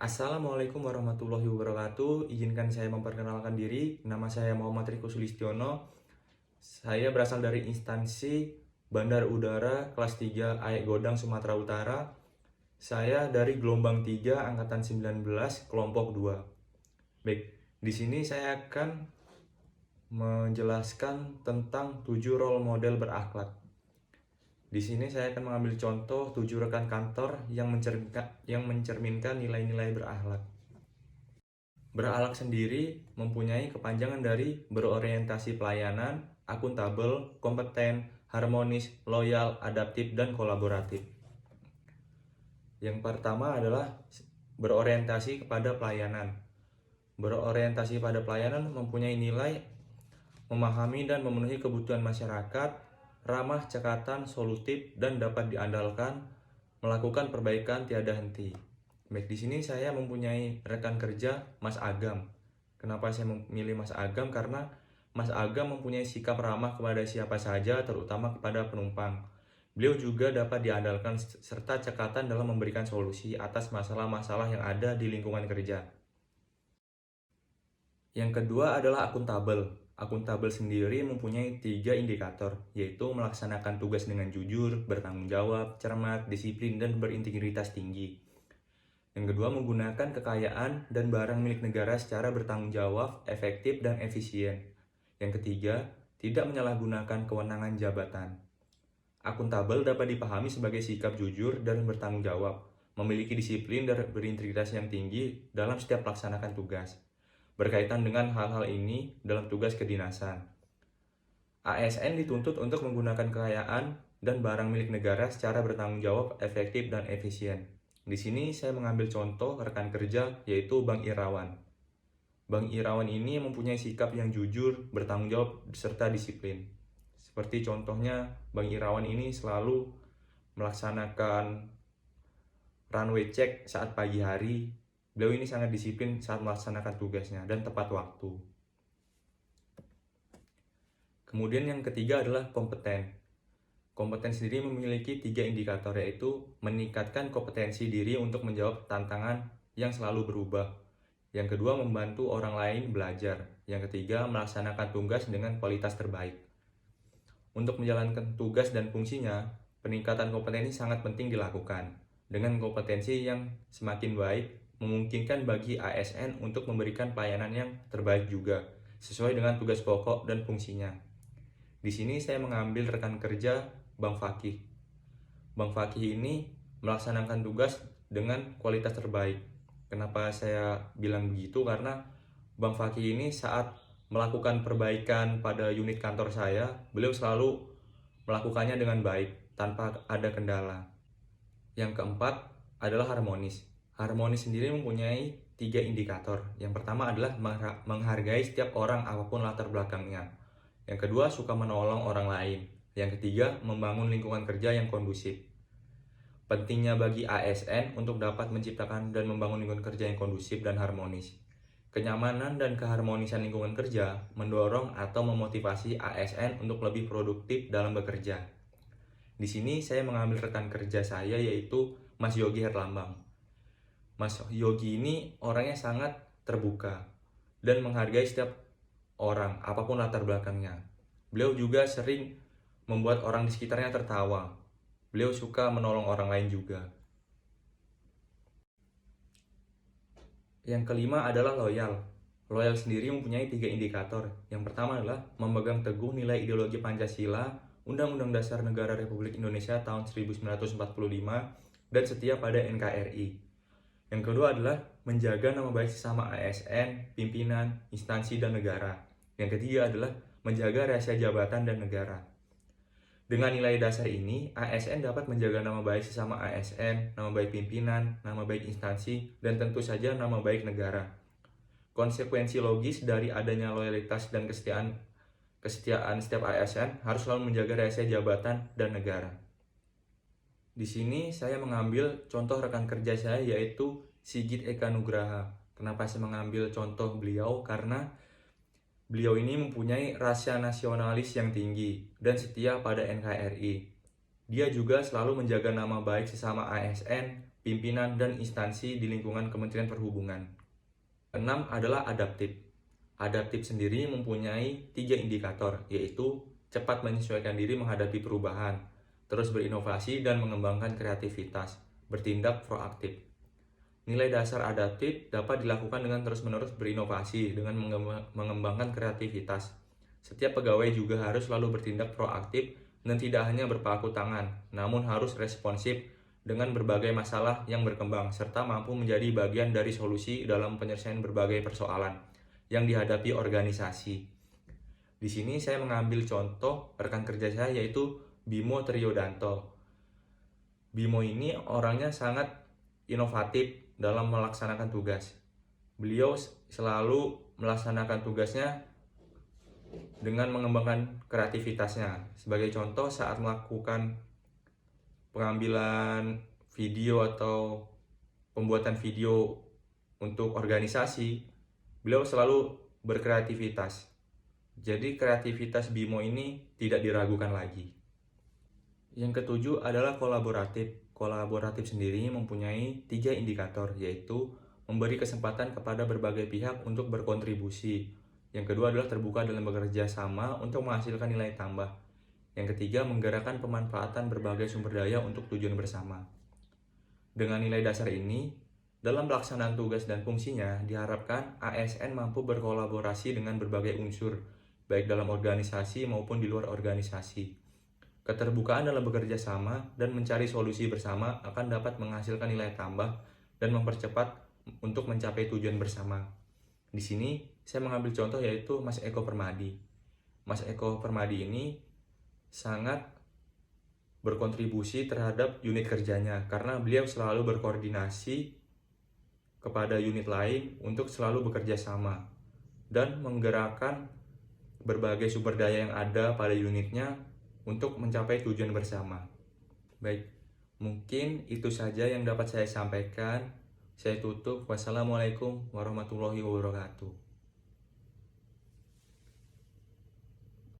Assalamualaikum warahmatullahi wabarakatuh. Izinkan saya memperkenalkan diri. Nama saya Muhammad Riko Sulistiono. Saya berasal dari instansi Bandar Udara kelas 3 AEK Godang, Sumatera Utara. Saya dari gelombang 3 angkatan 19 kelompok 2. Baik, di sini saya akan menjelaskan tentang 7 role model berakhlak. Di sini saya akan mengambil contoh 7 rekan kantor yang mencerminkan nilai-nilai berakhlak. Berakhlak sendiri mempunyai kepanjangan dari berorientasi pelayanan, akuntabel, kompeten, harmonis, loyal, adaptif, dan kolaboratif. Yang pertama adalah berorientasi kepada pelayanan. Berorientasi pada pelayanan mempunyai nilai memahami dan memenuhi kebutuhan masyarakat, ramah, cekatan, solutif, dan dapat diandalkan, melakukan perbaikan tiada henti. Baik, di sini saya mempunyai rekan kerja Mas Agam. Kenapa saya memilih Mas Agam? Karena Mas Agam mempunyai sikap ramah kepada siapa saja, terutama kepada penumpang. Beliau juga dapat diandalkan serta cekatan dalam memberikan solusi atas masalah-masalah yang ada di lingkungan kerja. Yang kedua adalah akuntabel. Akuntabel sendiri mempunyai 3 indikator, yaitu melaksanakan tugas dengan jujur, bertanggung jawab, cermat, disiplin, dan berintegritas tinggi. Yang kedua, menggunakan kekayaan dan barang milik negara secara bertanggung jawab, efektif, dan efisien. Yang ketiga, tidak menyalahgunakan kewenangan jabatan. Akuntabel dapat dipahami sebagai sikap jujur dan bertanggung jawab, memiliki disiplin dan berintegritas yang tinggi dalam setiap melaksanakan tugas. Berkaitan dengan hal-hal ini dalam tugas kedinasan. ASN dituntut untuk menggunakan kekayaan dan barang milik negara secara bertanggung jawab, efektif, dan efisien. Di sini saya mengambil contoh rekan kerja yaitu Bang Irawan. Bang Irawan ini mempunyai sikap yang jujur, bertanggung jawab, serta disiplin. Seperti contohnya, Bang Irawan ini selalu melaksanakan runway check saat pagi hari. Beliau ini sangat disiplin saat melaksanakan tugasnya dan tepat waktu. Kemudian yang ketiga adalah kompeten. Kompeten sendiri memiliki 3 indikator, yaitu meningkatkan kompetensi diri untuk menjawab tantangan yang selalu berubah. Yang kedua, membantu orang lain belajar. Yang ketiga, melaksanakan tugas dengan kualitas terbaik. Untuk menjalankan tugas dan fungsinya, peningkatan kompetensi sangat penting dilakukan. Dengan kompetensi yang semakin baik, memungkinkan bagi ASN untuk memberikan pelayanan yang terbaik juga, sesuai dengan tugas pokok dan fungsinya. Di sini saya mengambil rekan kerja Bang Fakih. Bang Fakih ini melaksanakan tugas dengan kualitas terbaik. Kenapa saya bilang begitu? Karena Bang Fakih ini saat melakukan perbaikan pada unit kantor saya, beliau selalu melakukannya dengan baik, tanpa ada kendala. Yang keempat adalah harmonis. Harmonis sendiri mempunyai 3 indikator. Yang pertama adalah menghargai setiap orang apapun latar belakangnya. Yang kedua, suka menolong orang lain. Yang ketiga, membangun lingkungan kerja yang kondusif. Pentingnya bagi ASN untuk dapat menciptakan dan membangun lingkungan kerja yang kondusif dan harmonis. Kenyamanan dan keharmonisan lingkungan kerja mendorong atau memotivasi ASN untuk lebih produktif dalam bekerja. Di sini saya mengambil rekan kerja saya yaitu Mas Yogi Herlambang. Mas Yogi ini orangnya sangat terbuka dan menghargai setiap orang, apapun latar belakangnya. Beliau juga sering membuat orang di sekitarnya tertawa. Beliau suka menolong orang lain juga. Yang kelima adalah loyal. Loyal sendiri mempunyai 3 indikator. Yang pertama adalah memegang teguh nilai ideologi Pancasila, Undang-Undang Dasar Negara Republik Indonesia tahun 1945, dan setia pada NKRI. Yang kedua adalah menjaga nama baik sesama ASN, pimpinan, instansi, dan negara. Yang ketiga adalah menjaga rahasia jabatan dan negara. Dengan nilai dasar ini, ASN dapat menjaga nama baik sesama ASN, nama baik pimpinan, nama baik instansi, dan tentu saja nama baik negara. Konsekuensi logis dari adanya loyalitas dan kesetiaan setiap ASN harus selalu menjaga rahasia jabatan dan negara. Di sini saya mengambil contoh rekan kerja saya yaitu Sigit Eka Nugraha. Kenapa saya mengambil contoh beliau? Karena beliau ini mempunyai rasa nasionalis yang tinggi dan setia pada NKRI. Dia juga selalu menjaga nama baik sesama ASN, pimpinan, dan instansi di lingkungan Kementerian Perhubungan. 6 adalah adaptif. Adaptif sendiri mempunyai 3 indikator, yaitu cepat menyesuaikan diri menghadapi perubahan, terus berinovasi dan mengembangkan kreativitas, bertindak proaktif. Nilai dasar adaptif dapat dilakukan dengan terus-menerus berinovasi dengan mengembangkan kreativitas. Setiap pegawai juga harus selalu bertindak proaktif dan tidak hanya berpaku tangan, namun harus responsif dengan berbagai masalah yang berkembang, serta mampu menjadi bagian dari solusi dalam penyelesaian berbagai persoalan yang dihadapi organisasi. Di sini saya mengambil contoh rekan kerja saya, yaitu Bimo Triyodanto. Bimo ini orangnya sangat inovatif dalam melaksanakan tugas. Beliau selalu melaksanakan tugasnya dengan mengembangkan kreativitasnya. Sebagai contoh, saat melakukan pengambilan video atau pembuatan video untuk organisasi, beliau selalu berkreativitas. Jadi kreativitas Bimo ini tidak diragukan lagi. Yang ketujuh adalah kolaboratif. Kolaboratif sendiri mempunyai 3 indikator, yaitu memberi kesempatan kepada berbagai pihak untuk berkontribusi. Yang kedua adalah terbuka dalam bekerja sama untuk menghasilkan nilai tambah. Yang ketiga, menggerakkan pemanfaatan berbagai sumber daya untuk tujuan bersama. Dengan nilai dasar ini, dalam pelaksanaan tugas dan fungsinya, diharapkan ASN mampu berkolaborasi dengan berbagai unsur, baik dalam organisasi maupun di luar organisasi. Keterbukaan dalam bekerja sama dan mencari solusi bersama akan dapat menghasilkan nilai tambah dan mempercepat untuk mencapai tujuan bersama. Di sini saya mengambil contoh, yaitu Mas Eko Permadi. Mas Eko Permadi ini sangat berkontribusi terhadap unit kerjanya karena beliau selalu berkoordinasi kepada unit lain untuk selalu bekerja sama dan menggerakkan berbagai sumber daya yang ada pada unitnya untuk mencapai tujuan bersama. Baik, mungkin itu saja yang dapat saya sampaikan. Saya tutup. Wassalamualaikum warahmatullahi wabarakatuh.